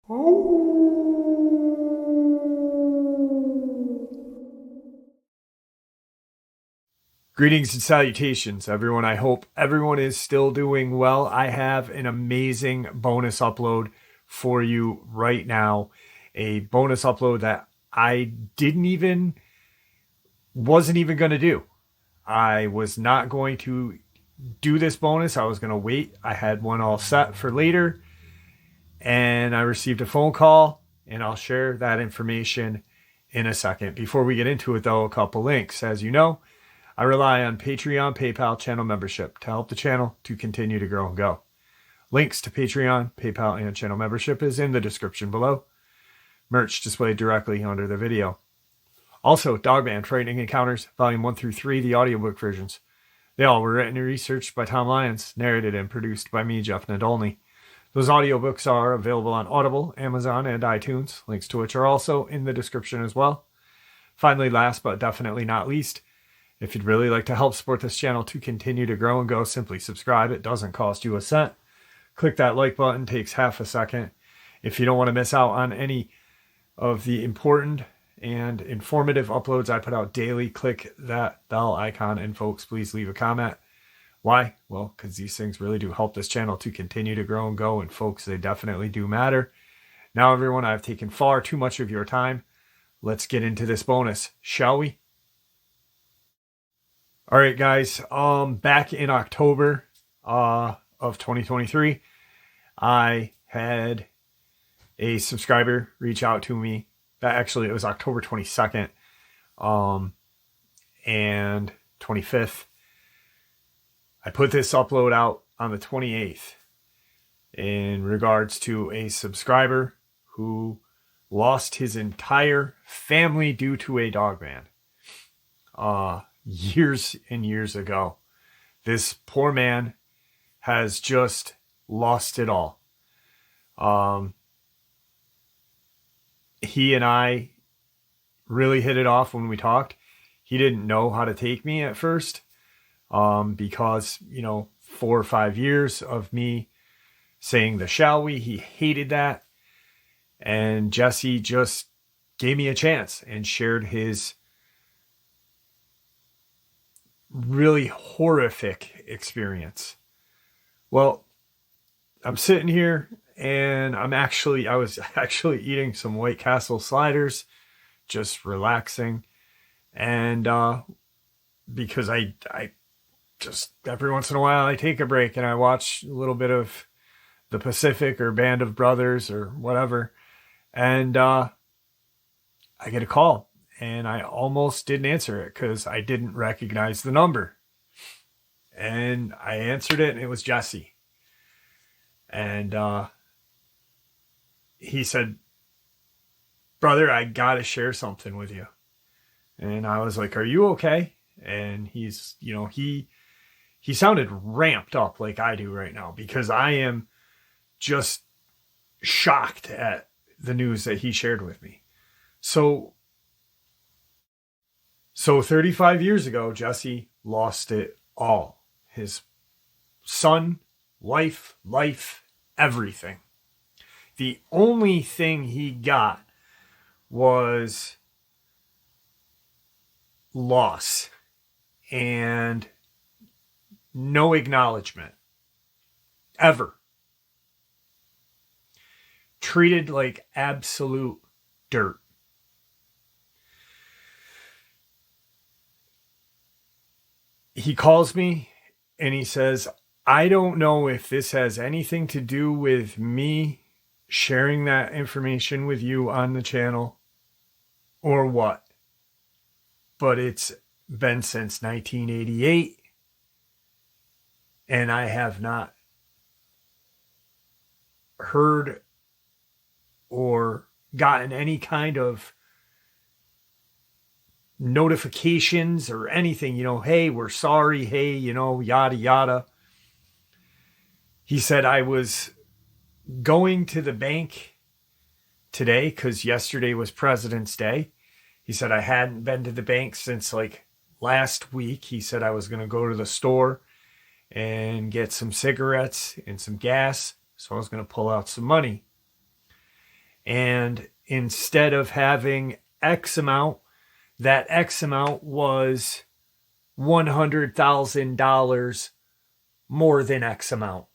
Greetings and salutations, everyone. I hope everyone is still doing well. I have an amazing bonus upload for you right now. A bonus upload that I wasn't even going to do. I was not going to do this bonus. I was going to wait. I had one all set for later, and I received a phone call, and I'll share that information in a second. Before we get into it, though, a couple links. As you know, I rely on Patreon, PayPal, channel membership to help the channel to continue to grow and go. Links to Patreon, PayPal, and channel membership is in the description below. Merch displayed directly under the video. Also, Dogman, Frightening Encounters, Volume 1 through 3, the audiobook versions. They all were written and researched by Tom Lyons, narrated and produced by me, Jeff Nadolny. Those audiobooks are available on Audible, Amazon, and iTunes, links to which are also in the description as well. Finally, last but definitely not least, if you'd really like to help support this channel to continue to grow and go, simply subscribe. It doesn't cost you a cent. Click that like button, takes half a second. If you don't want to miss out on any of the important and informative uploads I put out daily, click that bell icon. And folks, please leave a comment. Why? Well, because these things really do help this channel to continue to grow and go. And folks, they definitely do matter. Now, everyone, I've taken far too much of your time. Let's get into this bonus, shall we? All right, guys, back in October of 2023, I had a subscriber reach out to me. It was October 22nd and 25th. I put this upload out on the 28th in regards to a subscriber who lost his entire family due to a Dogman. Years and years ago. This poor man has just lost it all. He and I really hit it off when we talked. He didn't know how to take me at first because, 4 or 5 years of me saying the shall we, he hated that. And Jesse just gave me a chance and shared his really horrific experience. Well, I'm sitting here and I was actually eating some White Castle sliders, just relaxing. And because I just every once in a while I take a break and I watch a little bit of the Pacific or Band of Brothers or whatever. And I get a call. And I almost didn't answer it because I didn't recognize the number. And I answered it, and it was Jesse. And he said, "Brother, I got to share something with you." And I was like, "Are you okay?" And he's, he sounded ramped up like I do right now because I am just shocked at the news that he shared with me. So 35 years ago, Jesse lost it all. His son, wife, life, everything. The only thing he got was loss and no acknowledgement. Ever. Treated like absolute dirt. He calls me and he says, "I don't know if this has anything to do with me sharing that information with you on the channel or what, but it's been since 1988 and I have not heard or gotten any kind of notifications or anything, hey, we're sorry, hey, yada, yada." He said, "I was going to the bank today because yesterday was President's Day." He said, "I hadn't been to the bank since like last week." He said, "I was going to go to the store and get some cigarettes and some gas. So I was going to pull out some money." And instead of having X amount, that X amount was $100,000 more than X amount.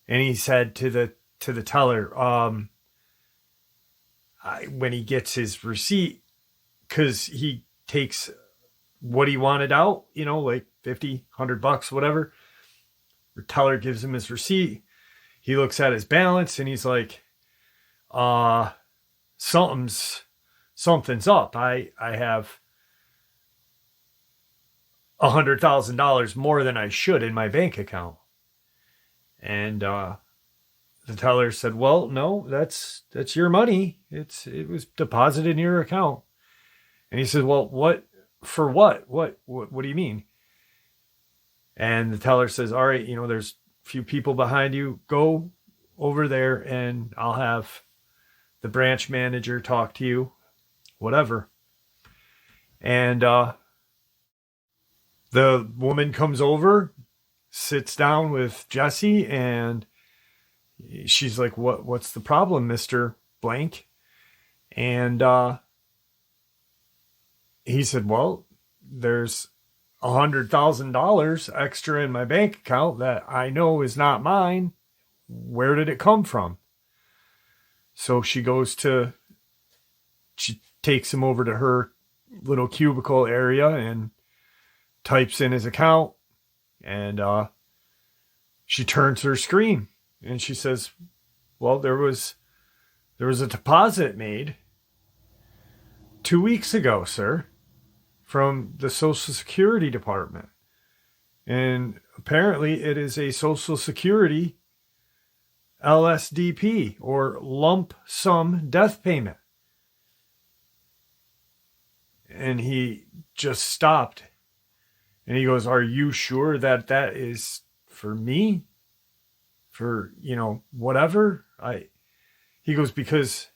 And he said to the teller, when he gets his receipt, because he takes what he wanted out, like 50, $100, whatever. The teller gives him his receipt. He looks at his balance and he's like, something's up. I have $100,000 more than I should in my bank account. And the teller said, well, no, that's your money. It was deposited in your account. And he said, well, what for what? What do you mean? And the teller says, all right, there's a few people behind you. Go over there and I'll have the branch manager talk to you, whatever. And the woman comes over, sits down with Jesse, and she's like, what's the problem, Mr. Blank? And he said, well, there's $100,000 extra in my bank account that I know is not mine. Where did it come from? So she takes him over to her little cubicle area and types in his account, and she turns her screen and she says, well, there was a deposit made 2 weeks ago, sir, from the Social Security Department. And apparently it is a Social Security LSDP, or lump sum death payment. And he just stopped. And he goes, are you sure that is for me? For, whatever? He goes, because,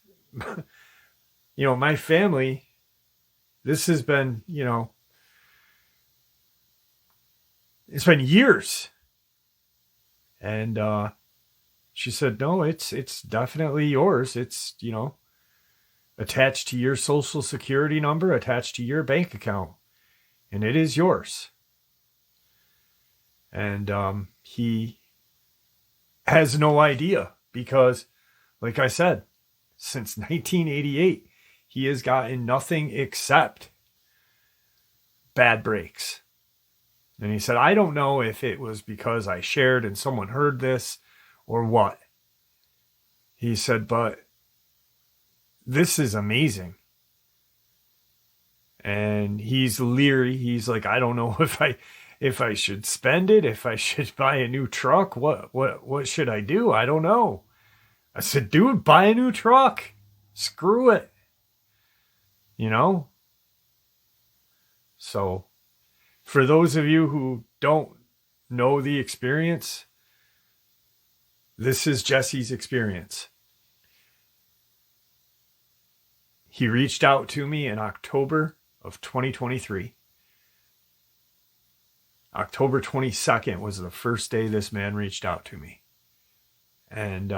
my family, this has been, it's been years. And she said, no, it's definitely yours. It's, attached to your Social Security number, attached to your bank account, and it is yours. And he has no idea because, like I said, since 1988, he has gotten nothing except bad breaks. And he said, I don't know if it was because I shared and someone heard this or what. He said, but this is amazing. And he's leery. He's like, I don't know if I should spend it, if I should buy a new truck. What should I do? I don't know. I said, dude, buy a new truck. Screw it. So for those of you who don't know the experience, this is Jesse's experience. He reached out to me in October of 2023. October 22nd was the first day this man reached out to me. And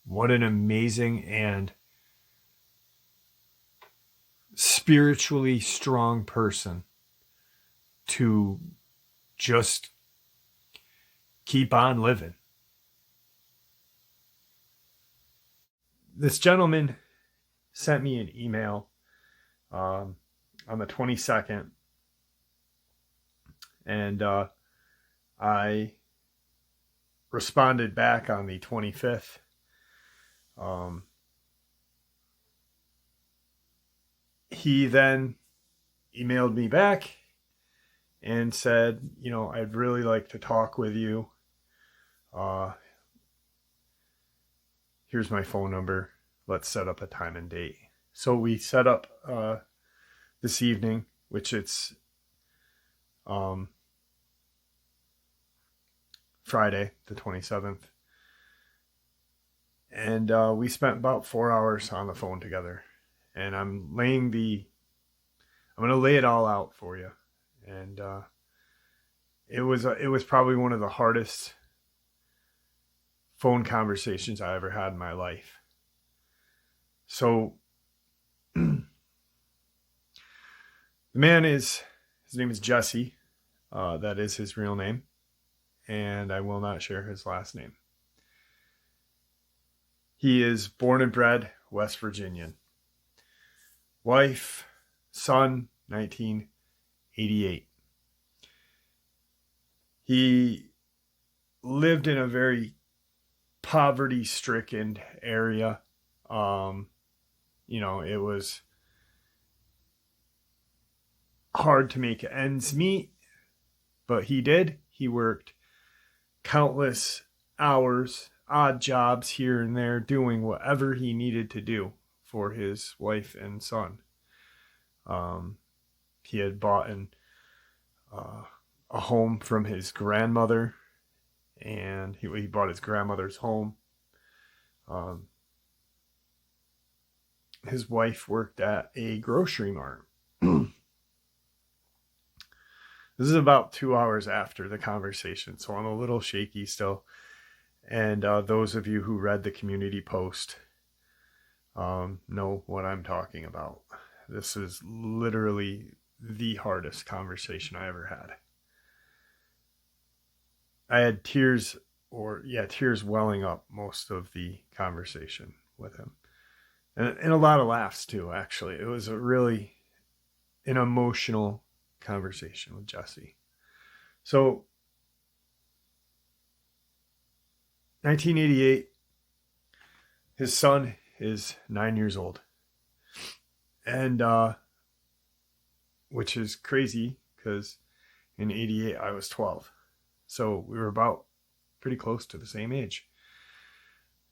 what an amazing and spiritually strong person to just keep on living. This gentleman sent me an email on the 22nd, and I responded back on the 25th. He then emailed me back and said, I'd really like to talk with you. Here's my phone number. Let's set up a time and date. So we set up this evening, which it's Friday, the 27th. And we spent about 4 hours on the phone together. And I'm going to lay it all out for you. And it was probably one of the hardest phone conversations I ever had in my life. So the man his name is Jesse. That is his real name. And I will not share his last name. He is born and bred West Virginian. Wife, son, 1988. He lived in a very poverty-stricken area. It was hard to make ends meet, but he did. He worked countless hours, odd jobs here and there, doing whatever he needed to do for his wife and son. He had bought a home from his grandmother, and he bought his grandmother's home. His wife worked at a grocery mart. This is about 2 hours after the conversation, so I'm a little shaky still. And those of you who read the community post know what I'm talking about. This is literally the hardest conversation I ever had. I had tears welling up most of the conversation with him. And a lot of laughs too, actually. It was an emotional conversation with Jesse. So 1988, his son is 9 years old. And which is crazy because in 88 I was 12. So we were about pretty close to the same age.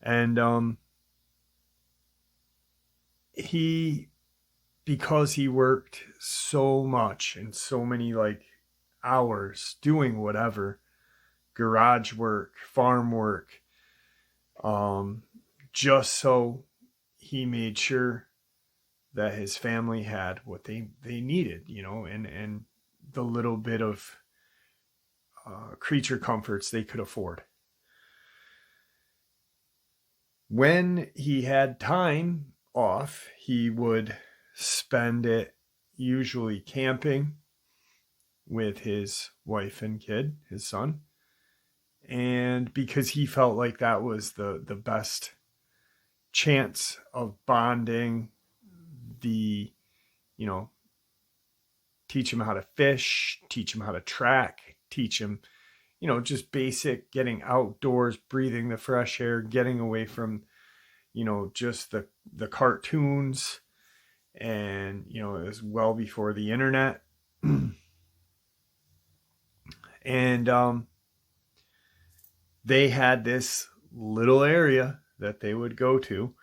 And because he worked so much and so many hours doing whatever, garage work, farm work, just so he made sure that his family had what they needed, and the little bit of creature comforts they could afford. When he had time off, he would spend it usually camping with his wife and kid, his son. And because he felt like that was the best chance of bonding, teach him how to fish, teach him how to track, teach him, just basic getting outdoors, breathing the fresh air, getting away from, just the cartoons. And, it was well before the internet. And they had this little area that they would go to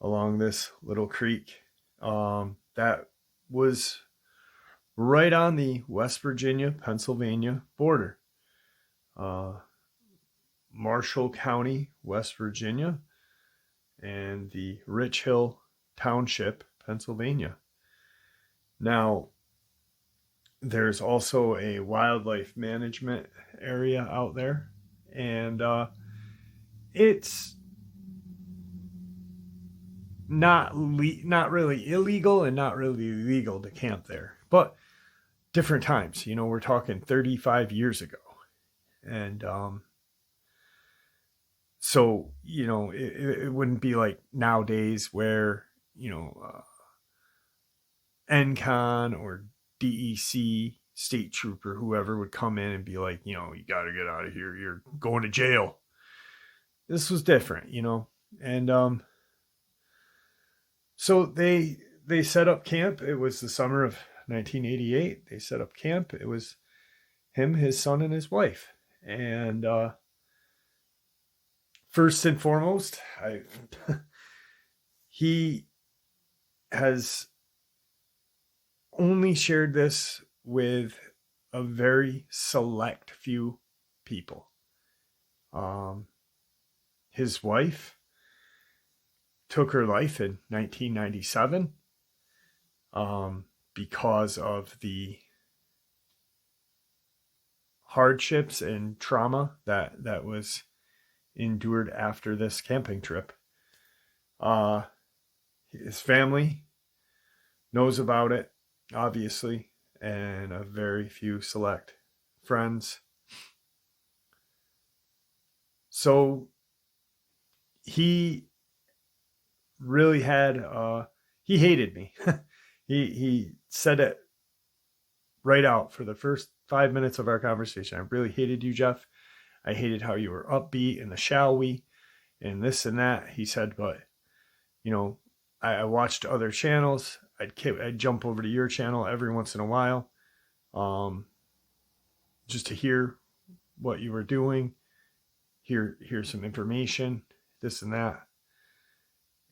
along this little creek that was right on the West Virginia, Pennsylvania border. Marshall County, West Virginia, and the Rich Hill Township, Pennsylvania. Now, there's also a wildlife management area out there, and it's not really illegal and not really legal to camp there, but different times. We're talking 35 years ago, and so it wouldn't be like nowadays where NCON or DEC, state trooper, whoever would come in and be like, you got to get out of here. You're going to jail. This was different, and so they set up camp. It was the summer of 1988. They set up camp. It was him, his son, and his wife. And first and foremost, he has only shared this with a very select few people. His wife took her life in 1997 because of the hardships and trauma that was endured after this camping trip. His family knows about it, obviously, and a very few select friends. So he really had, he hated me. He said it right out for the first 5 minutes of our conversation. I really hated you, Jeff. I hated how you were upbeat and the shall we and this and that. He said, but, you know, I watched other channels. I'd jump over to your channel every once in a while, just to hear what you were doing, hear some information, this and that.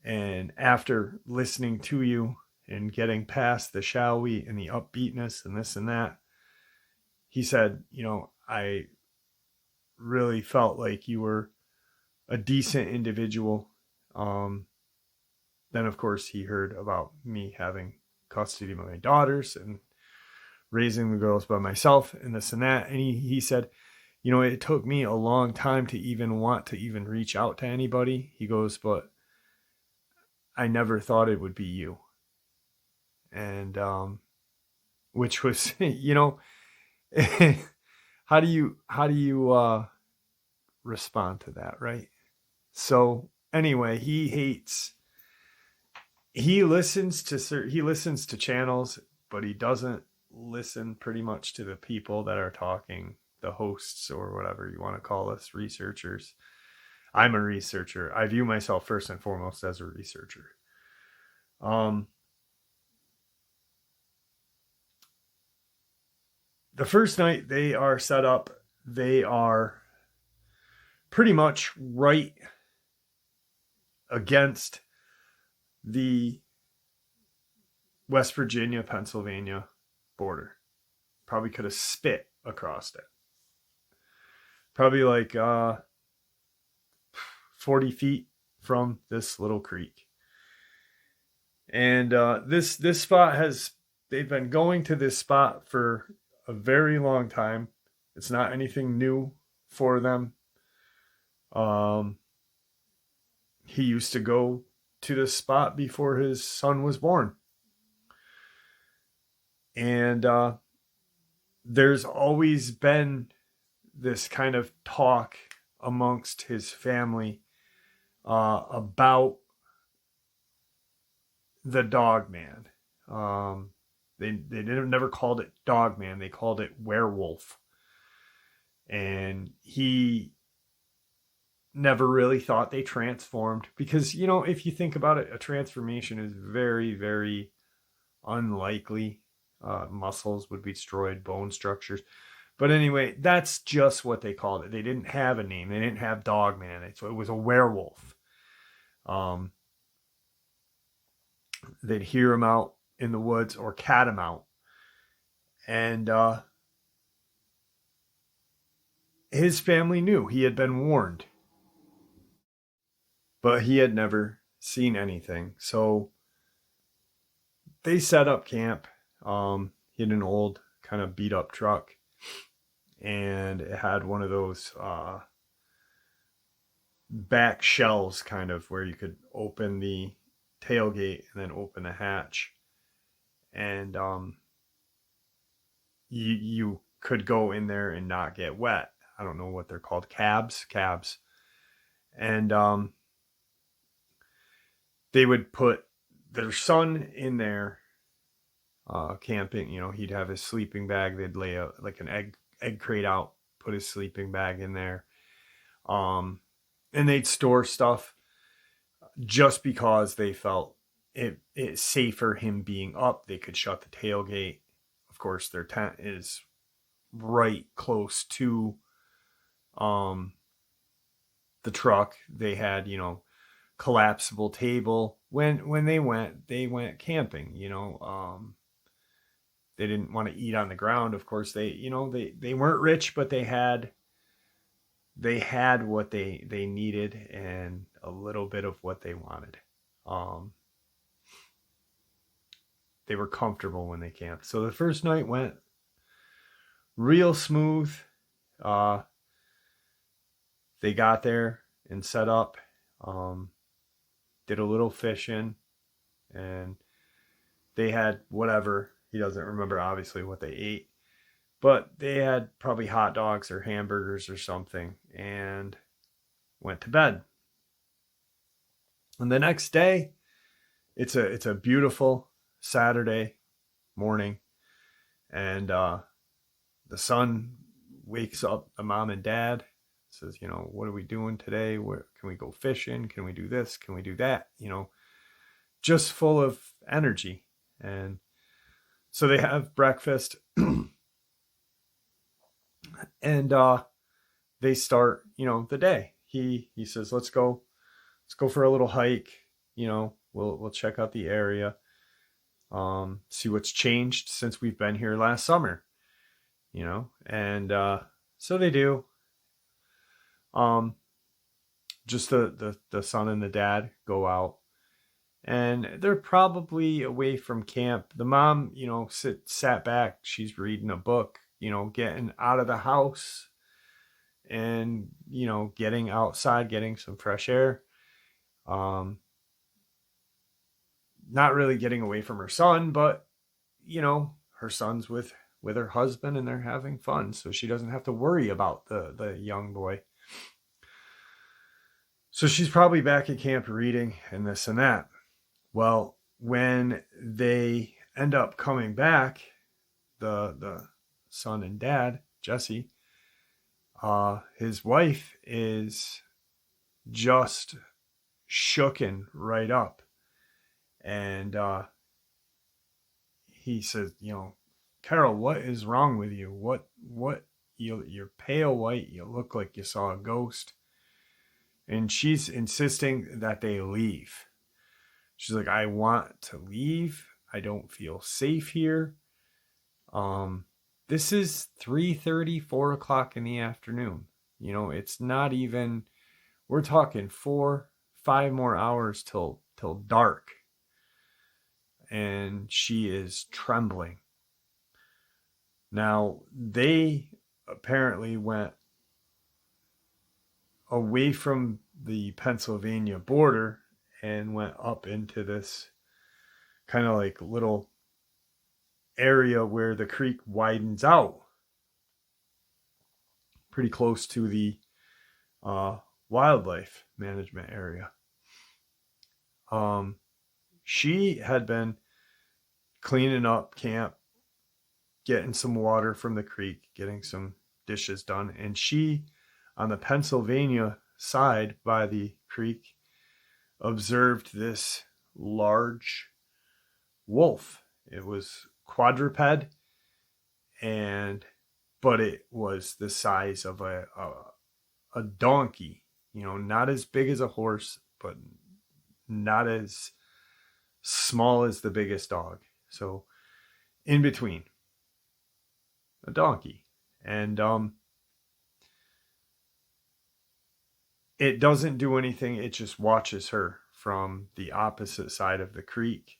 And after listening to you and getting past the shall we and the upbeatness and this and that, he said, you know, I really felt like you were a decent individual. Then, of course, he heard about me having custody of my daughters and raising the girls by myself and this and that. And he said, you know, it took me a long time to even want to even reach out to anybody. He goes, but I never thought it would be you. And which was, you know, how do you respond to that, right? So anyway, he listens to channels, but he doesn't listen pretty much to the people that are talking, the hosts or whatever you want to call us, researchers. I'm a researcher. I view myself first and foremost as a researcher. The first night they are set up, they are pretty much right against the West Virginia, Pennsylvania border. Probably could have spit across it. Probably like 40 feet from this little creek. And this spot they've been going to this spot for a very long time. It's not anything new for them. He used to go to this spot before his son was born. And there's always been this kind of talk amongst his family about the Dogman. They never called it Dogman. They called it werewolf. And he never really thought they transformed because, you know, if you think about it, a transformation is very, very unlikely. Muscles would be destroyed, bone structures. But anyway, that's just what they called it. They didn't have a name. They didn't have Dogman. So it was a werewolf. They'd hear him out in the woods or cat him out. And his family knew. He had been warned. But he had never seen anything. So they set up camp. He had an old kind of beat up truck. And it had one of those back shelves kind of where you could open the tailgate and then open the hatch. And you could go in there and not get wet. I don't know what they're called. Cabs. And they would put their son in there camping. You know, he'd have his sleeping bag. They'd lay like an egg crate out, put his sleeping bag in there. And they'd store stuff just because they felt it's safer him being up. They could shut the tailgate. Of course, their tent is right close to the truck. They had, you know, collapsible table. When they went camping, you know. They didn't want to eat on the ground. Of course, they weren't rich, but they had what they needed and a little bit of what they wanted. They were comfortable when they camped. So the first night went real smooth. They got there and set up, did a little fishing, and they had whatever. He doesn't remember, obviously, what they ate, but they had probably hot dogs or hamburgers or something, and went to bed. And the next day, it's a beautiful Saturday morning, and the son wakes up the mom and dad, says, what are we doing today? Where can we go fishing? Can we do this? Can we do that? Just full of energy. And so they have breakfast and they start, the day. He says, let's go for a little hike. We'll check out the area, see what's changed since we've been here last summer, and so they do. Just the son and the dad go out, and they're probably away from camp. The mom, sat back. She's reading a book, getting out of the house and, getting outside, getting some fresh air. Not really getting away from her son, but, her son's with her husband and they're having fun. So she doesn't have to worry about the young boy. So she's probably back at camp reading and this and that. Well, when they end up coming back, the son and dad, Jesse, his wife is just shooken right up. And he says, Carol, what is wrong with you? What you're pale white. You look like you saw a ghost. And she's insisting that they leave. She's like, I want to leave. I don't feel safe here. This is 3:30, 4 o'clock in the afternoon. It's not even, we're talking 4-5 more hours till dark. And she is trembling. Now, they apparently went away from the Pennsylvania border and went up into this kind of like little area where the creek widens out pretty close to the wildlife management area. She had been cleaning up camp, getting some water from the creek, getting some dishes done, and she, on the Pennsylvania side by the creek, observed this large wolf. It was quadruped, but it was the size of a donkey. Not as big as a horse, but not as small as the biggest dog. So in between, a donkey. And it doesn't do anything. It just watches her from the opposite side of the creek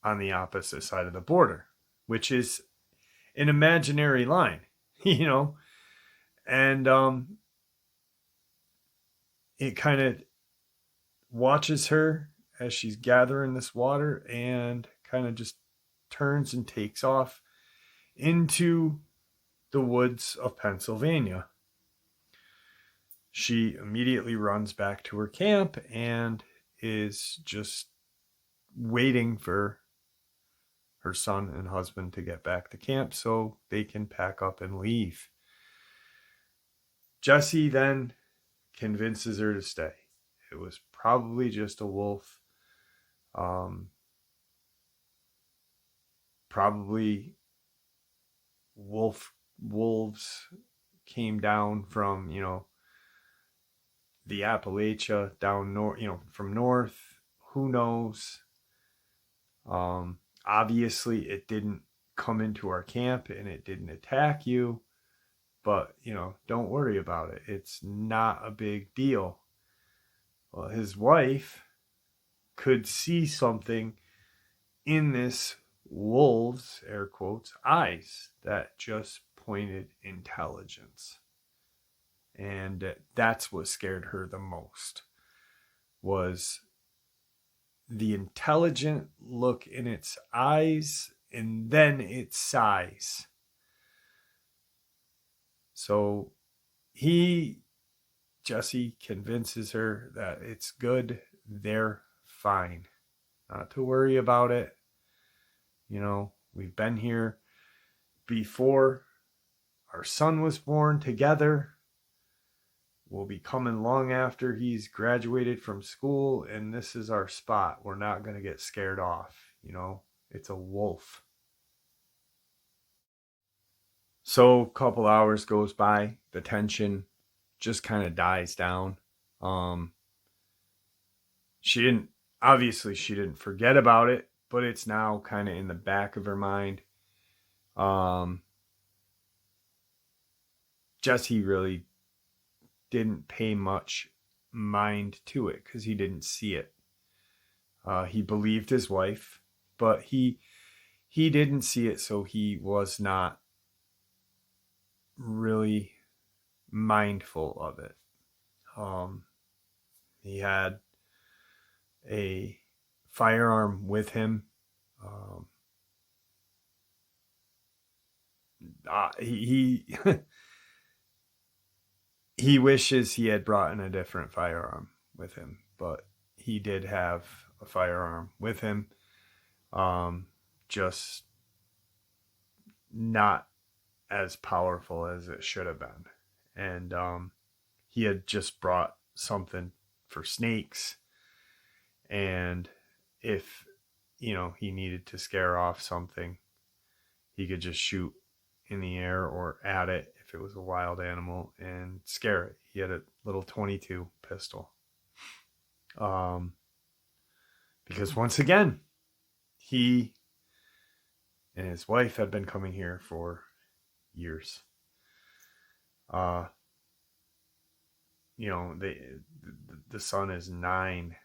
on the opposite side of the border, which is an imaginary line, and it kind of watches her as she's gathering this water and kind of just turns and takes off into the woods of Pennsylvania. She immediately runs back to her camp and is just waiting for her son and husband to get back to camp so they can pack up and leave. Jesse then convinces her to stay. It was probably just a wolf. Probably wolves came down from, the Appalachia down north, from north. Who knows? Obviously it didn't come into our camp and it didn't attack you, but don't worry about it. It's not a big deal. Well, his wife could see something in this wolf's, air quotes, eyes that just pointed intelligence. And that's what scared her the most, was the intelligent look in its eyes, and then its size. So Jesse convinces her that it's good, they're fine, not to worry about it. We've been here before. Our son was born together. We'll be coming long after he's graduated from school, and this is our spot. We're not going to get scared off. It's a wolf. So a couple hours goes by. The tension just kind of dies down. She didn't forget about it, but it's now kind of in the back of her mind. Jesse really didn't pay much mind to it because he didn't see it. He believed his wife, but he didn't see it, so he was not really mindful of it. He had a firearm with him. He he wishes he had brought in a different firearm with him, but he did have a firearm with him. Just not as powerful as it should have been. And he had just brought something for snakes. And if, he needed to scare off something, he could just shoot in the air or at it if it was a wild animal and scare it. He had a little .22 pistol. Because once again, he and his wife had been coming here for years. The son is 9,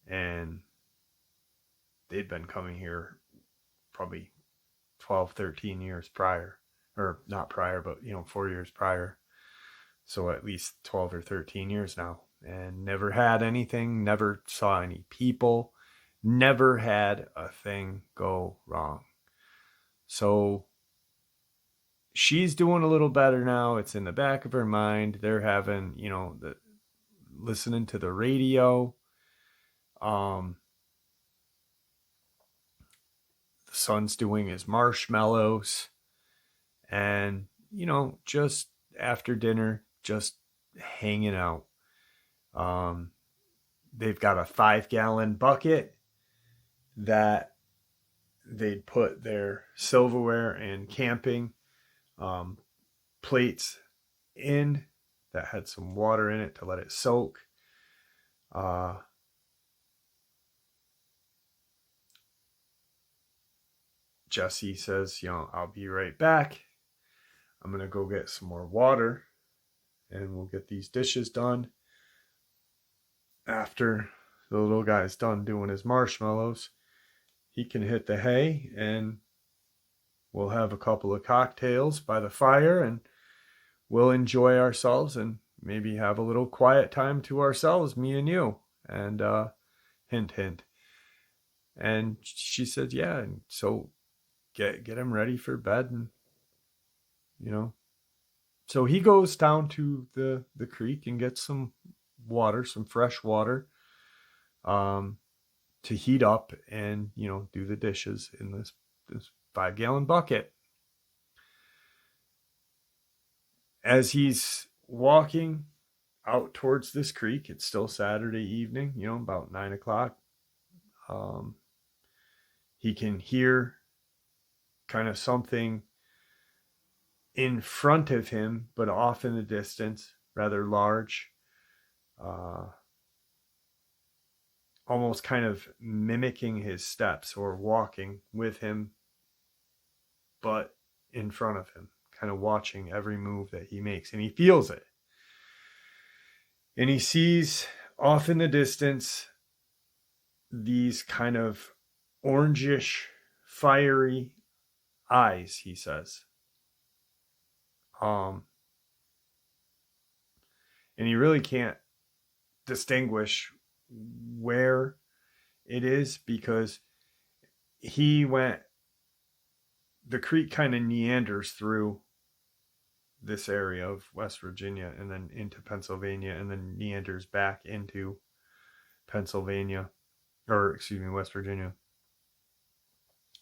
and they'd been coming here probably 12, 13 years prior, or not prior, but 4 years prior. So at least 12 or 13 years now, and never had anything, never saw any people, never had a thing go wrong. So she's doing a little better now. It's in the back of her mind. They're having, listening to the radio. The son's doing his marshmallows, and, just after dinner, just hanging out. They've got a 5-gallon bucket that they'd put their silverware and camping plates in that had some water in it to let it soak. Jesse says, I'll be right back. I'm going to go get some more water, and we'll get these dishes done. After the little guy's done doing his marshmallows, he can hit the hay, and we'll have a couple of cocktails by the fire, and we'll enjoy ourselves and maybe have a little quiet time to ourselves, me and you. And hint, hint. And she said, yeah. And so get him ready for bed, and so he goes down to the creek and gets some water, some fresh water, to heat up and do the dishes in this 5-gallon bucket. As he's walking out towards this creek, it's still Saturday evening, about 9 o'clock. He can hear kind of something in front of him, but off in the distance, rather large, almost kind of mimicking his steps or walking with him, but in front of him, kind of watching every move that he makes, and he feels it. And he sees off in the distance these kind of orangish, fiery eyes, he says. And he really can't distinguish where it is, because the creek kind of meanders through this area of West Virginia and then into Pennsylvania, and then meanders back into Pennsylvania, or excuse me, West Virginia.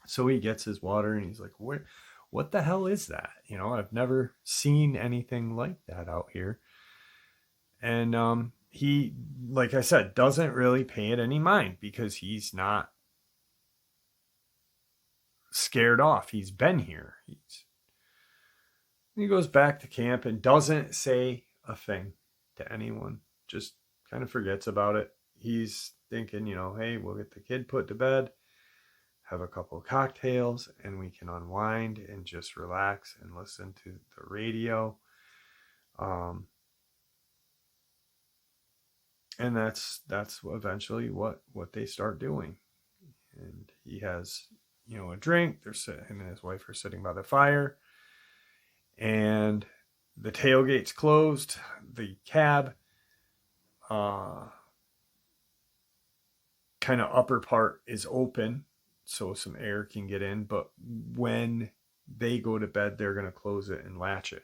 So he gets his water and he's like, what the hell is that? I've never seen anything like that out here. And he, like I said, doesn't really pay it any mind because he's not scared off. He's been here. He goes back to camp and doesn't say a thing to anyone. Just kind of forgets about it. He's thinking, hey, we'll get the kid put to bed, have a couple of cocktails, and we can unwind and just relax and listen to the radio. And that's eventually what they start doing. And he has, a drink. Him and his wife are sitting by the fire. And the tailgate's closed. The cab kind of upper part is open, so some air can get in. But when they go to bed, they're going to close it and latch it,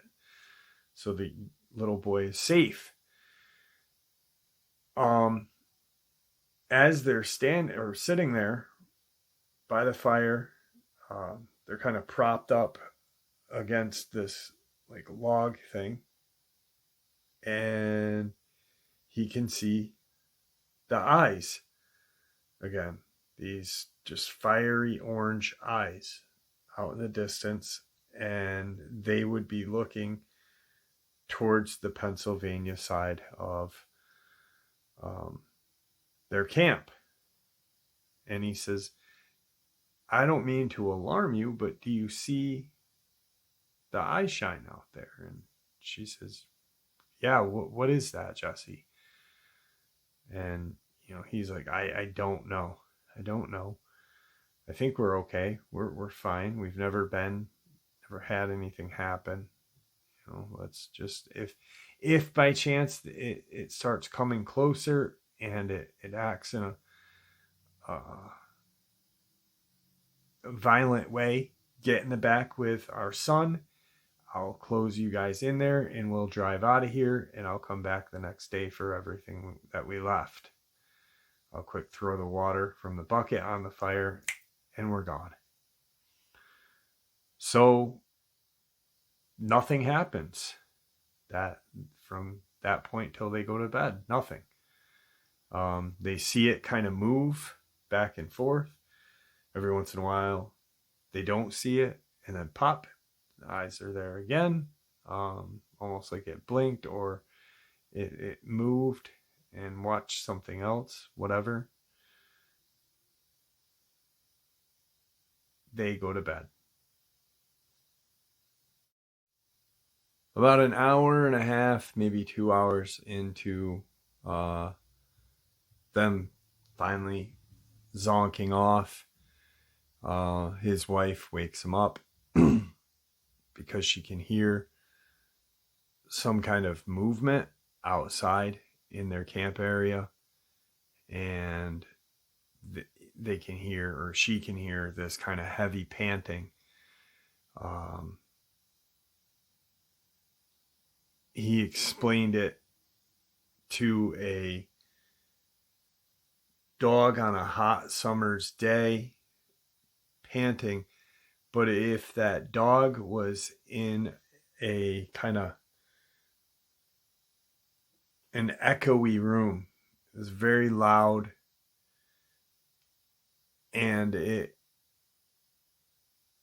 so the little boy is safe. As they're sitting there by the fire, they're kind of propped up against this like log thing, and he can see the eyes again, these just fiery orange eyes out in the distance, and they would be looking towards the Pennsylvania side of their camp. And he says, I don't mean to alarm you, but do you see the eye shine out there? And she says, yeah, what is that, Jesse? And he's like, I don't know. I think we're okay. We're fine. We've never had anything happen. Let's just, if by chance it starts coming closer and it acts in a violent way, get in the back with our son. I'll close you guys in there and we'll drive out of here, and I'll come back the next day for everything that we left. I'll quick throw the water from the bucket on the fire and we're gone. So nothing happens from that point till they go to bed. Nothing. They see it kind of move back and forth. Every once in a while, they don't see it, and then pop, the eyes are there again, almost like it blinked or it moved and watched something else, whatever. They go to bed. About an hour and a half, maybe 2 hours into them finally zonking off, his wife wakes him up because she can hear some kind of movement outside in their camp area, and they can hear, or she can hear, this kind of heavy panting. He explained it to a dog on a hot summer's day, panting, but if that dog was in a kind of an echoey room, it was very loud, and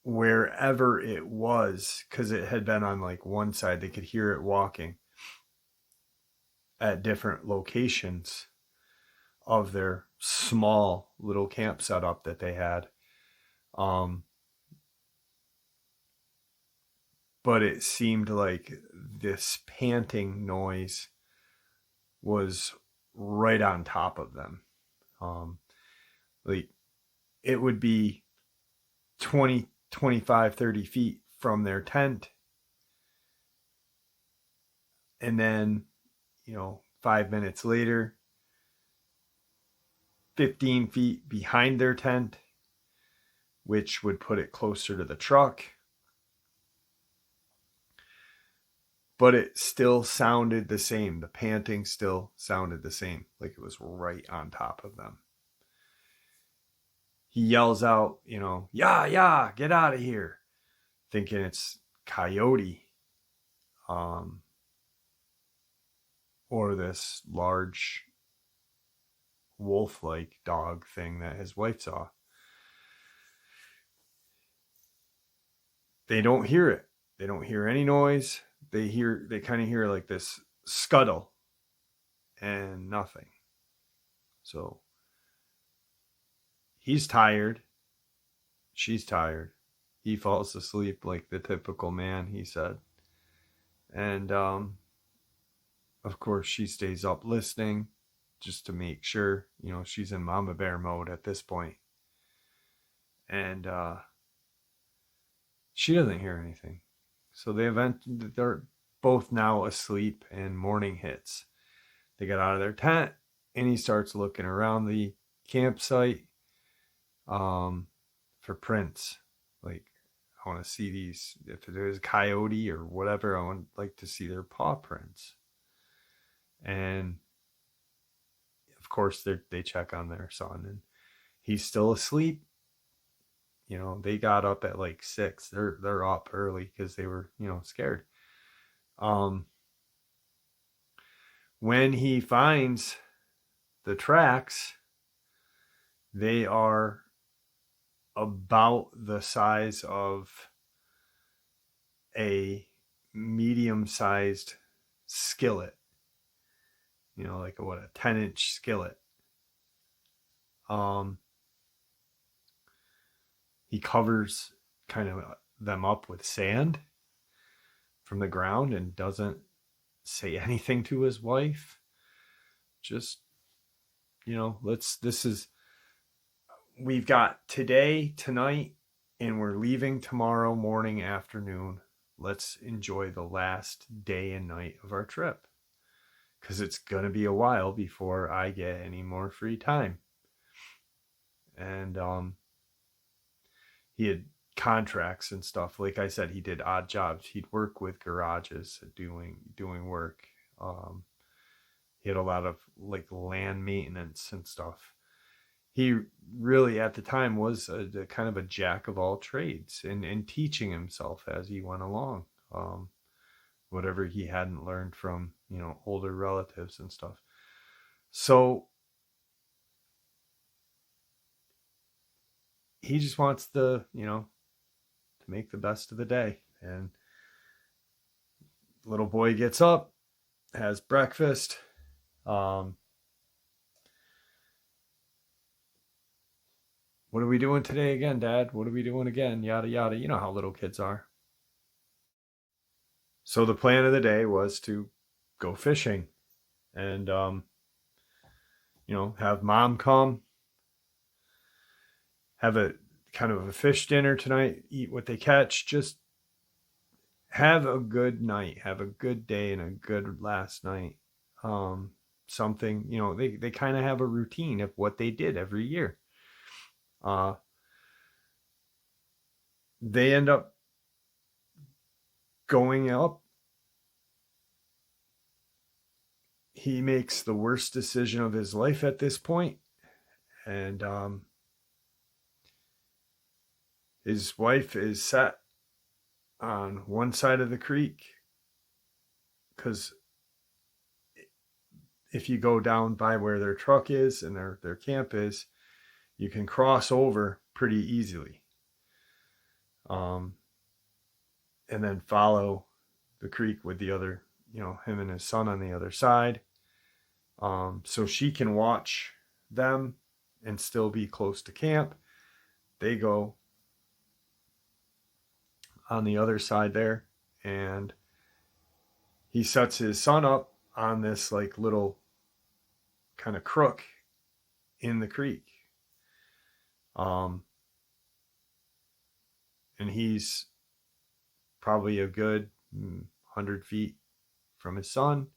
wherever it was, because it had been on like one side, they could hear it walking at different locations of their small little camp setup that they had. But it seemed like this panting noise was right on top of them. Like it would be 20, 25, 30 feet from their tent. And then, 5 minutes later, 15 feet behind their tent, which would put it closer to the truck. But it still sounded the same. The panting still sounded the same, like it was right on top of them. He yells out, yeah, get out of here, thinking it's coyote, or this large wolf-like dog thing that his wife saw. They don't hear it. They don't hear any noise. They kind of hear like this scuttle and nothing. So he's tired. She's tired. He falls asleep like the typical man, he said. And of course she stays up listening just to make sure, she's in mama bear mode at this point. And she doesn't hear anything. So they're both now asleep and morning hits. They get out of their tent and he starts looking around the campsite for prints. Like, I want to see these. If there's a coyote or whatever, I would like to see their paw prints. And of course, they check on their son, and he's still asleep. They got up at like 6. They're up early because they were, scared. When he finds the tracks, they are about the size of a medium-sized skillet. Like a 10-inch skillet. He covers kind of them up with sand from the ground and doesn't say anything to his wife. Just, we've got today, tonight, and we're leaving tomorrow morning, afternoon. Let's enjoy the last day and night of our trip, because it's going to be a while before I get any more free time. And he had contracts and stuff. Like I said, he did odd jobs. He'd work with garages doing work. He had a lot of like land maintenance and stuff. He really at the time was a kind of a jack of all trades and teaching himself as he went along. Whatever he hadn't learned from, older relatives and stuff. So he just wants to make the best of the day. And little boy gets up, has breakfast. What are we doing today again, Dad? What are we doing again? Yada, yada. You know how little kids are. So the plan of the day was to go fishing and, have Mom come, have a kind of a fish dinner tonight, eat what they catch, just have a good night, have a good day and a good last night. Something, they kind of have a routine of what they did every year. They end up going up. He makes the worst decision of his life at this point. And his wife is set on one side of the creek, because if you go down by where their truck is and their camp is, you can cross over pretty easily. And then follow the creek with the other, him and his son on the other side. So she can watch them and still be close to camp. They go on the other side there, and he sets his son up on this like little kind of crook in the creek. And he's probably a good 100 feet from his son.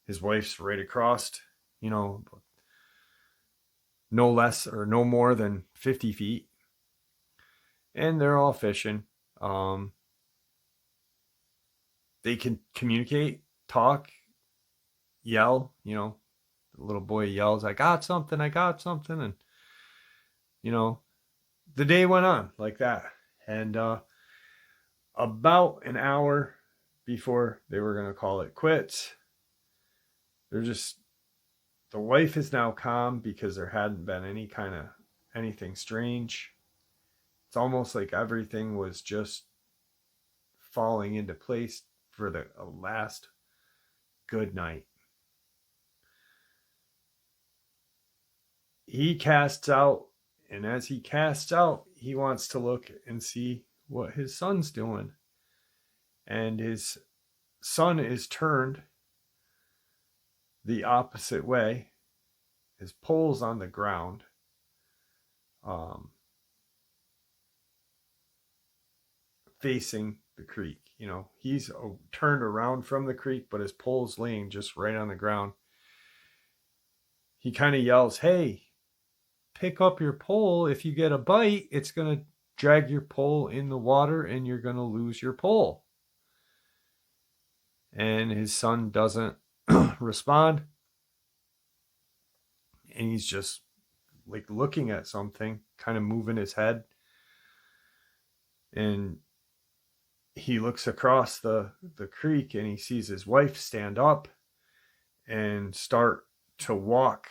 His wife's right across, no less or no more than 50 feet. And they're all fishing. They can communicate, talk, yell. You know, the little boy yells, I got something. And, you know, the day went on like that. And about an hour before they were going to call it quits, the wife is now calm because there hadn't been any kind of anything strange. It's almost like everything was just falling into place for the last good night. He casts out, and as he casts out, he wants to look and see what his son's doing. And his son is turned the opposite way. His pole's on the ground. Facing the creek. You know, he's turned around from the creek, but his pole's laying just right on the ground. He kind of yells, hey, pick up your pole. If you get a bite, it's going to drag your pole in the water and you're going to lose your pole. And his son doesn't respond. And he's just like looking at something, kind of moving his head. And he looks across the creek and he sees his wife stand up and start to walk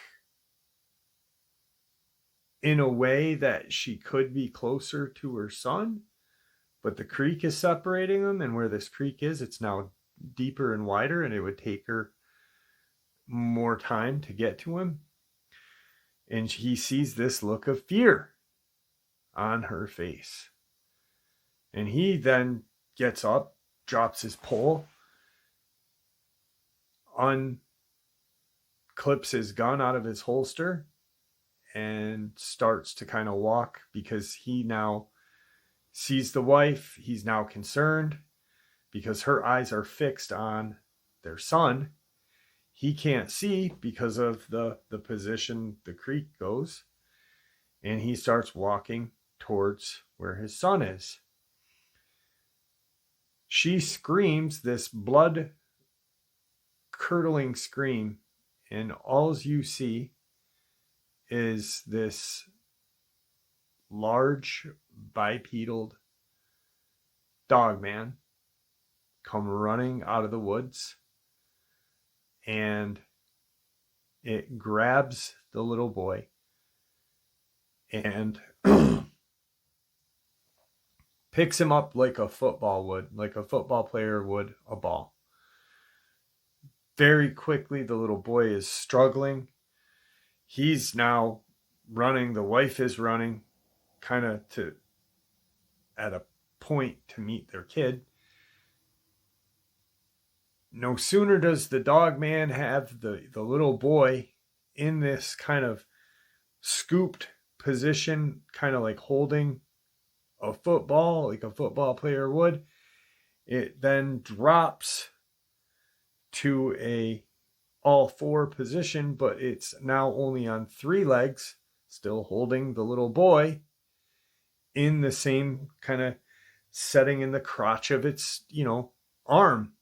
in a way that she could be closer to her son, but the creek is separating them, and where this creek is, it's now deeper and wider, and it would take her more time to get to him. And he sees this look of fear on her face. And he then gets up, drops his pole, unclips his gun out of his holster, and starts to kind of walk because he now sees the wife. He's now concerned because her eyes are fixed on their son. He can't see because of the position the creek goes. And he starts walking towards where his son is. She screams this blood-curdling scream, and all you see is this large bipedal Dogman come running out of the woods, and it grabs the little boy and picks him up like a football would, like a football player would a ball. Very quickly, the little boy is struggling. He's now running. The wife is running kind of at a point to meet their kid. No sooner does the Dogman have the little boy in this kind of scooped position, kind of like holding a football, like a football player would. It then drops to a all four position, but it's now only on three legs, still holding the little boy in the same kind of setting in the crotch of its, arm.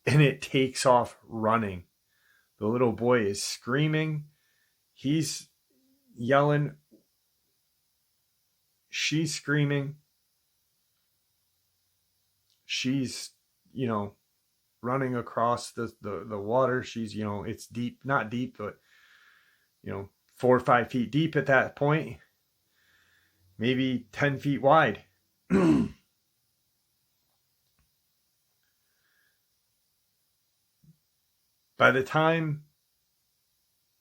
And it takes off running. The little boy is screaming. He's yelling. She's screaming. She's, running across the water. She's, it's deep, not deep, but, 4 or 5 feet deep at that point. Maybe 10 feet wide. By the time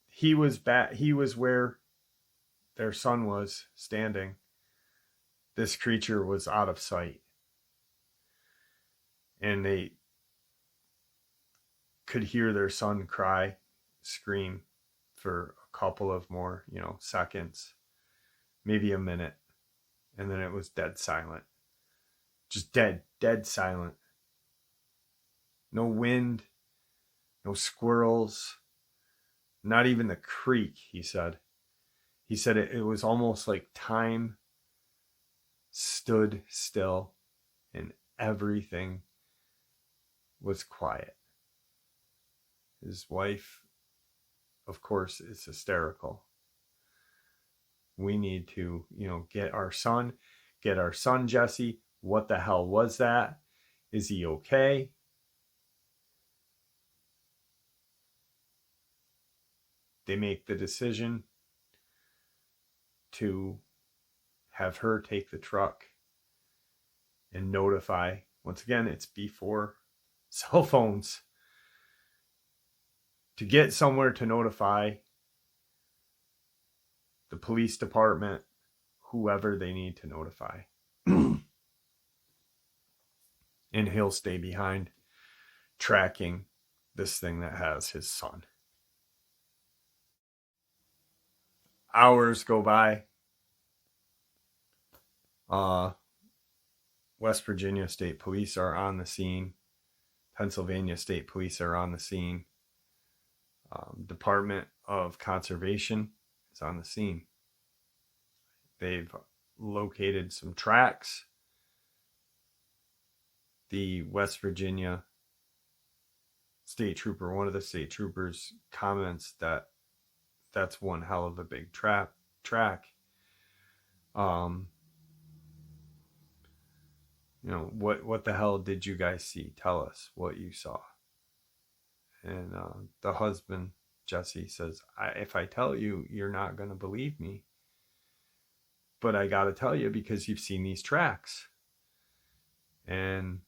he was where their son was standing, this creature was out of sight. And they could hear their son scream for a couple of more, seconds, maybe a minute. And then it was dead silent. Just dead silent. No wind, no squirrels, not even the creek, he said. He said it was almost like time stood still and everything was quiet. His wife, of course, is hysterical. We need to, get our son Jesse. What the hell was that? Is he okay? They make the decision to have her take the truck and notify. Once again, it's before cell phones. To get somewhere to notify the police department, whoever they need to notify. And he'll stay behind tracking this thing that has his son. Hours go by. West Virginia State Police are on the scene. Pennsylvania State Police are on the scene. Department of Conservation is on the scene. They've located some tracks. The West Virginia state trooper, one of the state troopers, comments that that's one hell of a big track. What the hell did you guys see? Tell us what you saw. And the husband, Jesse, says, if I tell you, you're not going to believe me. But I got to tell you because you've seen these tracks. And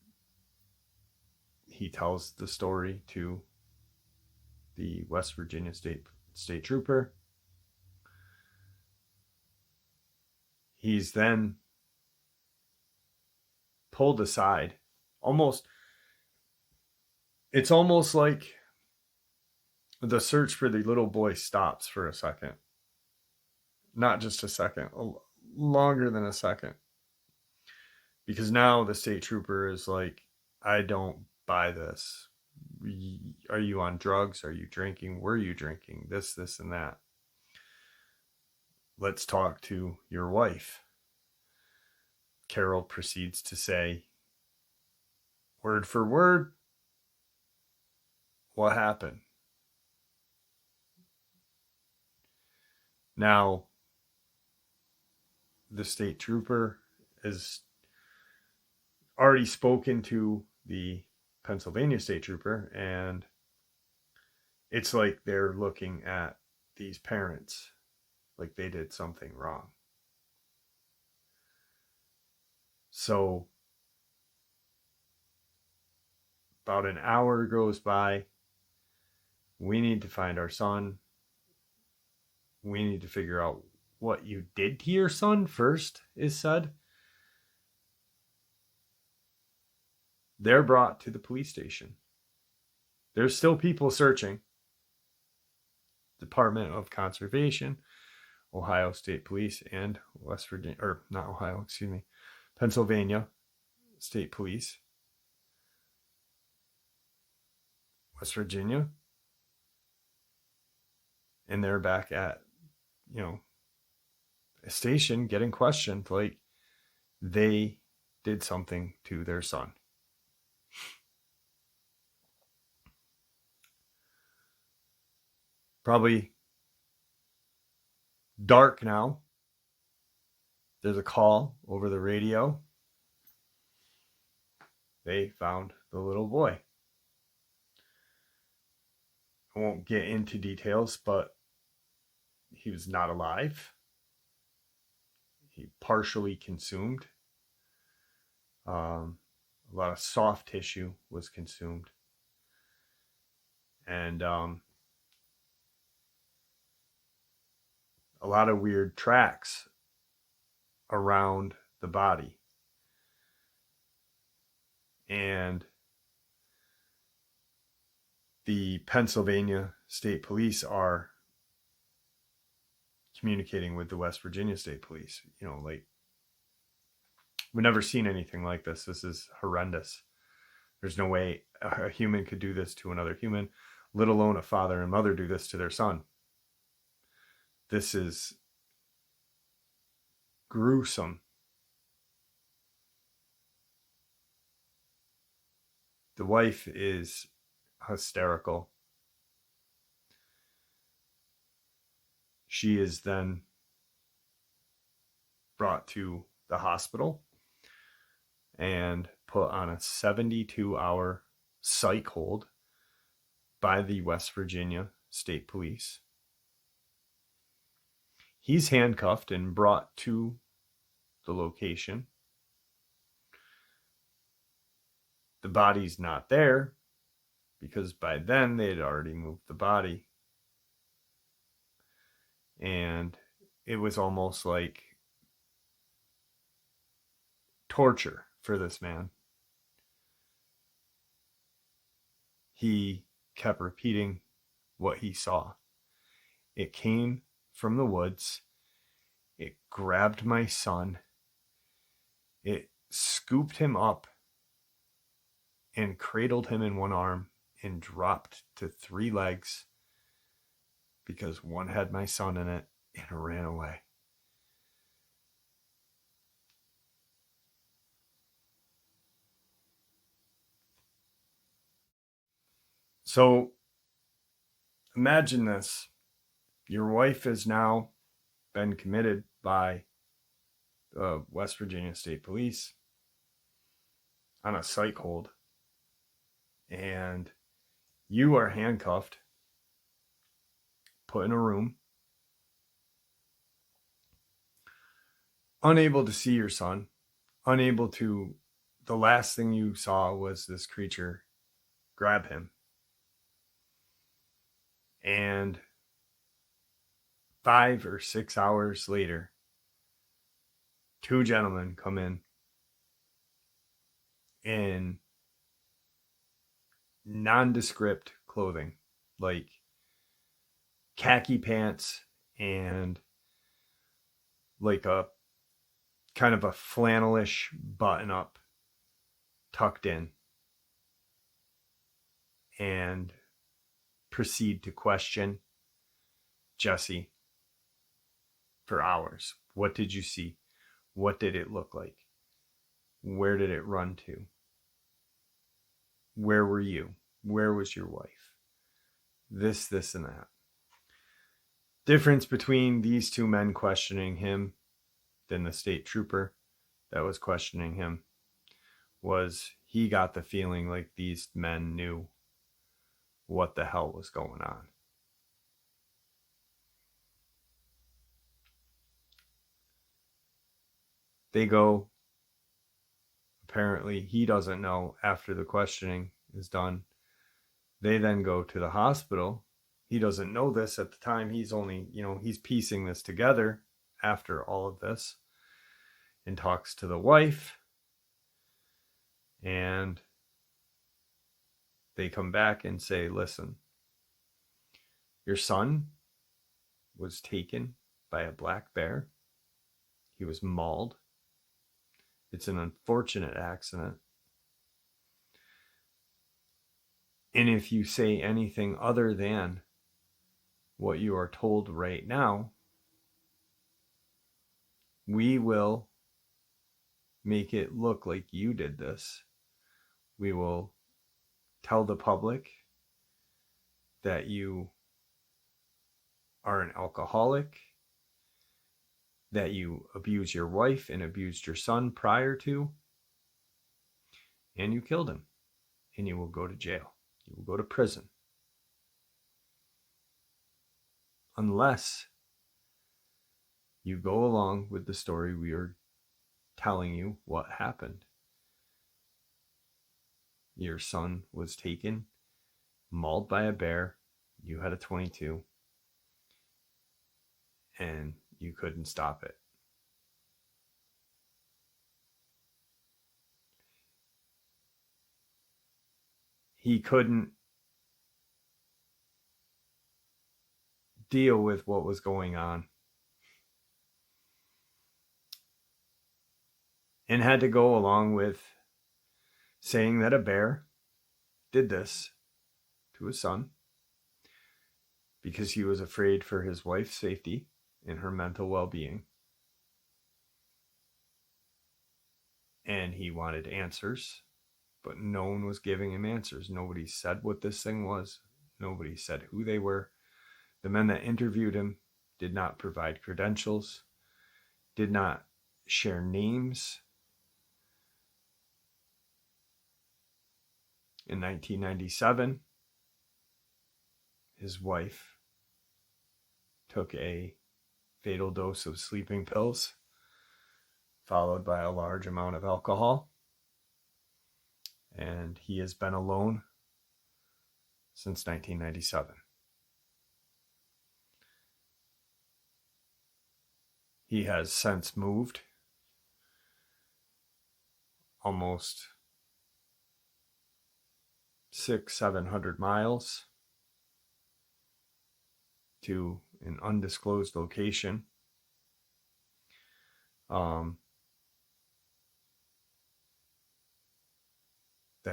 he tells the story to the West Virginia State Trooper. He's then pulled aside. It's almost like the search for the little boy stops for a second. Not just a second, longer than a second. Because now the state trooper is like, I don't buy this. Are you on drugs? Are you drinking? Were you drinking? This, and that. Let's talk to your wife. Carol proceeds to say, word for word, what happened? Now, the state trooper has already spoken to the Pennsylvania state trooper, and it's like they're looking at these parents like they did something wrong. So about an hour goes by. We need to find our son. We need to figure out what you did to your son first, is said. They're brought to the police station. There's still people searching. Department of Conservation, Ohio State Police, and Pennsylvania State Police, West Virginia, and they're back at, a station getting questioned like they did something to their son. Probably dark now. There's a call over the radio. They found the little boy. I won't get into details, but he was not alive. He partially consumed. A lot of soft tissue was consumed. And a lot of weird tracks around the body. And the Pennsylvania State Police are communicating with the West Virginia State Police. We've never seen anything like this. This is horrendous. There's no way a human could do this to another human, let alone a father and mother do this to their son. This is gruesome. The wife is hysterical. She is then brought to the hospital and put on a 72-hour psych hold by the West Virginia State Police. He's handcuffed and brought to the location. The body's not there because by then they had already moved the body. And it was almost like torture for this man. He kept repeating what he saw. It came from the woods. It grabbed my son. It scooped him up and cradled him in one arm and dropped to 3 legs because one had my son in it and ran away. So imagine this. Your wife has now been committed by the West Virginia State Police on a psych hold. And you are handcuffed, put in a room, unable to see your son, unable to, the last thing you saw was this creature grab him. And 5 or 6 hours later, 2 gentlemen come in nondescript clothing, like khaki pants and like a kind of a flannelish button up tucked in, and proceed to question Jesse for hours. What did you see? What did it look like? Where did it run to? Where were you? Where was your wife? This, and that. Difference between these 2 men questioning him than the state trooper that was questioning him was he got the feeling like these men knew what the hell was going on. They go, apparently he doesn't know after the questioning is done. They then go to the hospital. He doesn't know this at the time. He's only, he's piecing this together after all of this, and talks to the wife. And they come back and say, listen, your son was taken by a black bear. He was mauled. It's an unfortunate accident. And if you say anything other than what you are told right now, we will make it look like you did this. We will tell the public that you are an alcoholic, that you abused your wife and abused your son prior to, and you killed him, and you will go to jail. You will go to prison. Unless you go along with the story we are telling you what happened. Your son was taken, mauled by a bear. You had a .22, and you couldn't stop it. He couldn't deal with what was going on, and had to go along with saying that a bear did this to his son because he was afraid for his wife's safety and her mental well-being. and he wanted answers, but no one was giving him answers. Nobody said what this thing was. Nobody said who they were. The men that interviewed him did not provide credentials, did not share names. In 1997, his wife took a fatal dose of sleeping pills, followed by a large amount of alcohol. And he has been alone since 1997. He has since moved almost 600-700 miles to an undisclosed location. That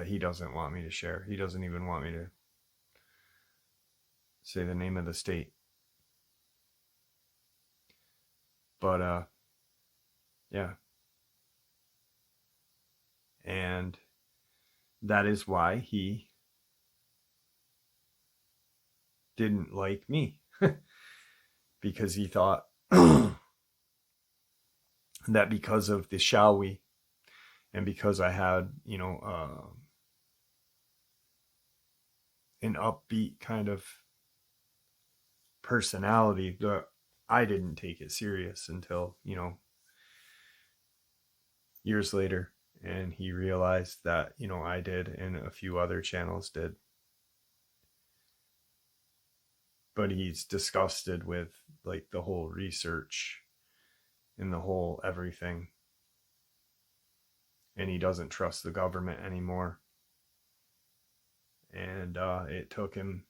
he doesn't want me to share. He doesn't even want me to say the name of the state. But yeah. And that is why he didn't like me. Because he thought that because of the shall we, and because I had, an upbeat kind of personality, that I didn't take it serious until, years later. And he realized that, I did, and a few other channels did. But he's disgusted with like the whole research and the whole everything. And he doesn't trust the government anymore. And it took him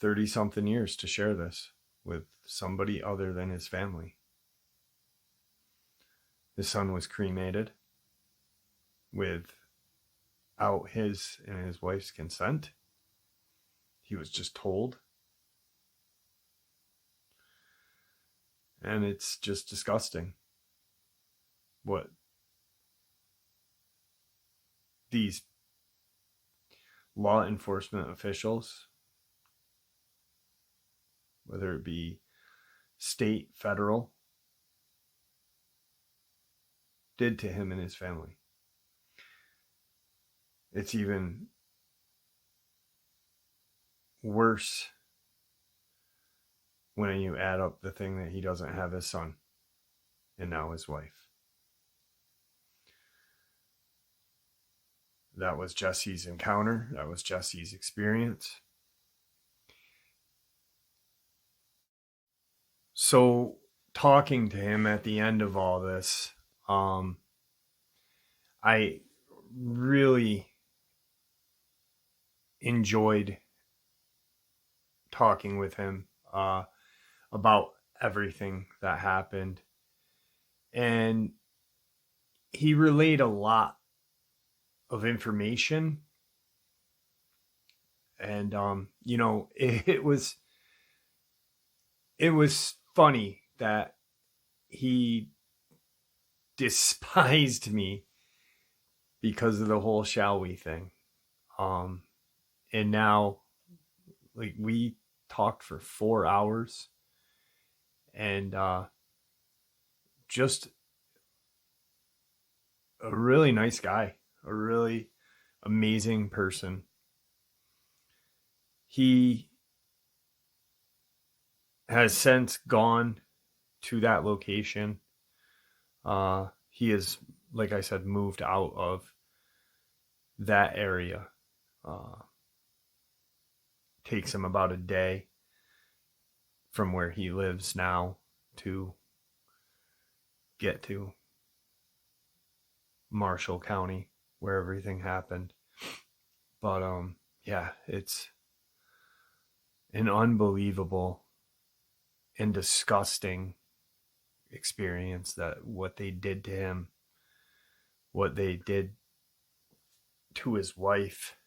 30-something years to share this with somebody other than his family. His son was cremated without his and his wife's consent. He was just told. And it's just disgusting what these law enforcement officials, whether it be state, federal, did to him and his family. It's even worse when you add up the thing that he doesn't have his son and now his wife. That was Jesse's encounter. That was Jesse's experience. So talking to him at the end of all this, I really enjoyed talking with him about everything that happened. And he relayed a lot of information. And, it was funny that he despised me because of the whole shall we thing. And now, like, we talked for 4 hours, and just a really nice guy, a really amazing person. He has since gone to that location. He has, like I said, moved out of that area. Takes him about a day from where he lives now to get to Marshall County, where everything happened. But yeah, it's an unbelievable and disgusting experience, that what they did to him, what they did to his wife,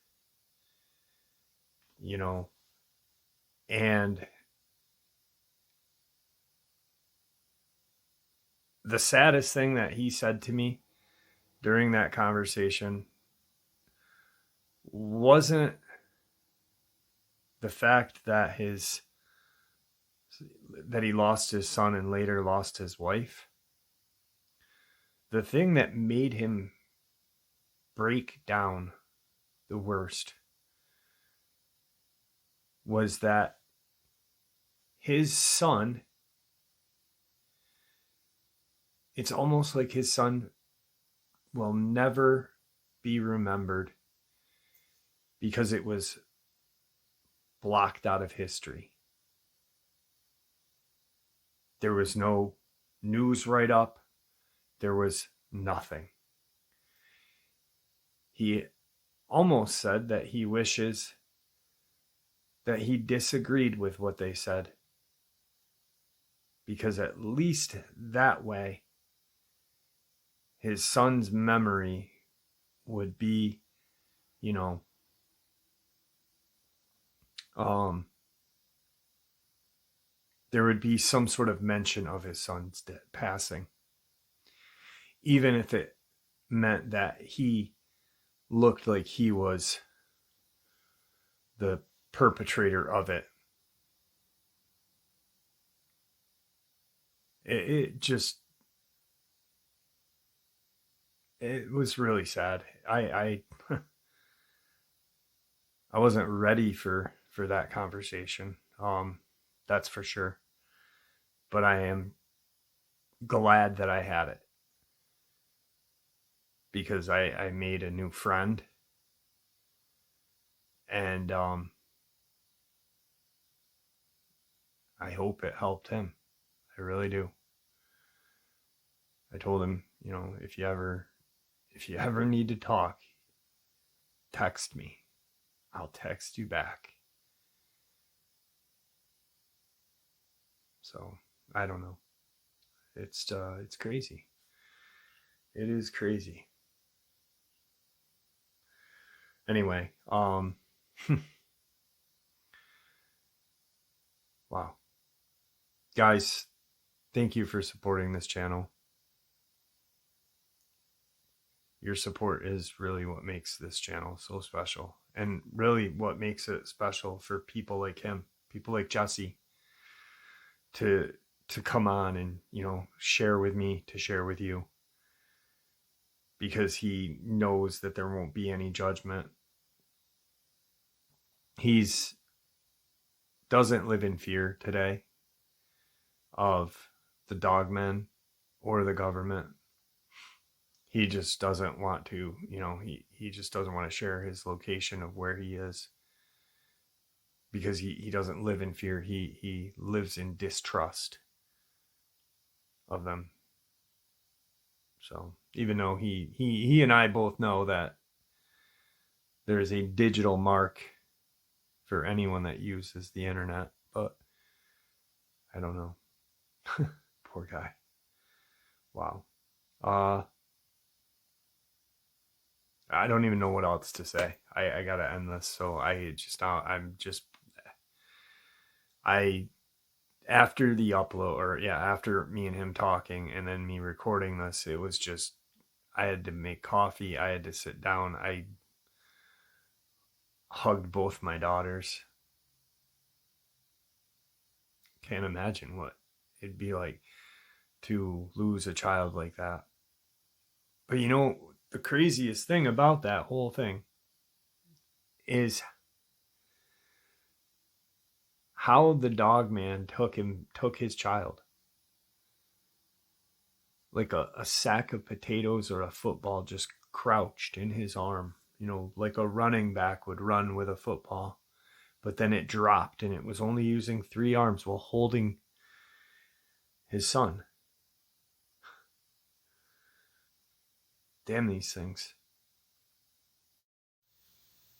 and the saddest thing that he said to me during that conversation wasn't the fact that he lost his son and later lost his wife. The thing that made him break down the worst was that his son, it's almost like his son will never be remembered because it was blocked out of history. There was no news write-up. There was nothing. He almost said that he wishes that he disagreed with what they said, because at least that way his son's memory would be, there would be some sort of mention of his son's passing, even if it meant that he looked like he was the perpetrator of it. It was really sad. I wasn't ready for that conversation. That's for sure. But I am glad that I had it, because I made a new friend, and I hope it helped him. I really do. I told him, if you ever need to talk, text me. I'll text you back. So, I don't know. It's crazy. It is crazy. Anyway, wow. Guys, thank you for supporting this channel. Your support is really what makes this channel so special, and really what makes it special for people like him, people like Jesse, to come on and, share with me, to share with you, because he knows that there won't be any judgment. He's doesn't live in fear today of the Dogman or the government. He just doesn't want to, he just doesn't want to share his location of where he is, because he doesn't live in fear. He lives in distrust of them. So even though he and I both know that there is a digital mark for anyone that uses the internet, but I don't know. Poor guy. Wow. I don't even know what else to say. I gotta end this. So after the upload, after me and him talking and then me recording this, it was just, I had to make coffee. I had to sit down. I hugged both my daughters. Can't imagine what it'd be like to lose a child like that. But the craziest thing about that whole thing is how the Dogman took his child. Like a sack of potatoes or a football just crouched in his arm, like a running back would run with a football. But then it dropped, and it was only using 3 arms while holding his son. Damn these things.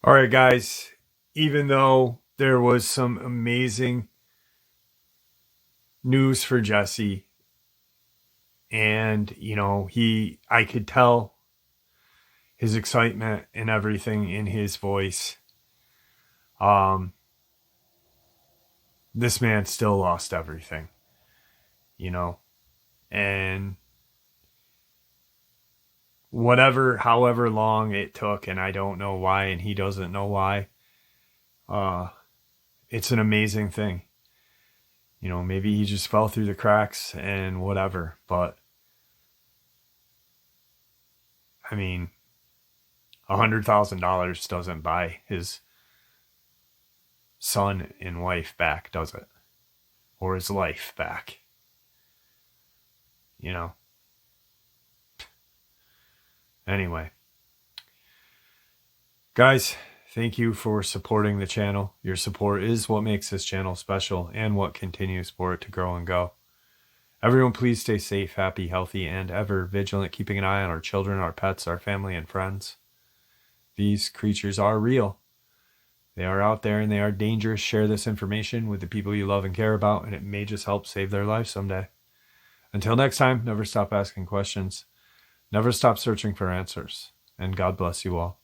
All right, guys. Even though there was some amazing news for Jesse, and, I could tell his excitement and everything in his voice. This man still lost everything, and however long it took, and I don't know why, and he doesn't know why. It's an amazing thing. You know, maybe he just fell through the cracks and whatever, but I mean, $100,000 doesn't buy his son and wife back, does it? Or his life back. You know? Anyway. Guys, thank you for supporting the channel. Your support is what makes this channel special and what continues for it to grow and go. Everyone, please stay safe, happy, healthy, and ever vigilant, keeping an eye on our children, our pets, our family, and friends. These creatures are real. They are out there and they are dangerous. Share this information with the people you love and care about, and it may just help save their life someday. Until next time, never stop asking questions. Never stop searching for answers. And God bless you all.